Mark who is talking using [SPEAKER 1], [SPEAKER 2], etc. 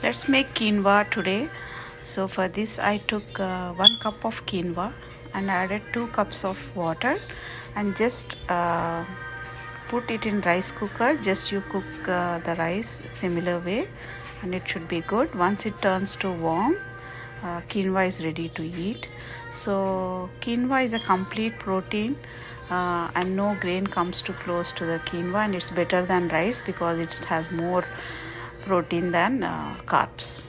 [SPEAKER 1] Let's make quinoa today. So for this I took 1 cup of quinoa and added 2 cups of water and just put it in rice cooker. Just you cook the rice similar way and it should be good. Once it turns to warm, quinoa is ready to eat. So quinoa is a complete protein and no grain comes too close to the quinoa, and it's better than rice because it has more protein than carbs.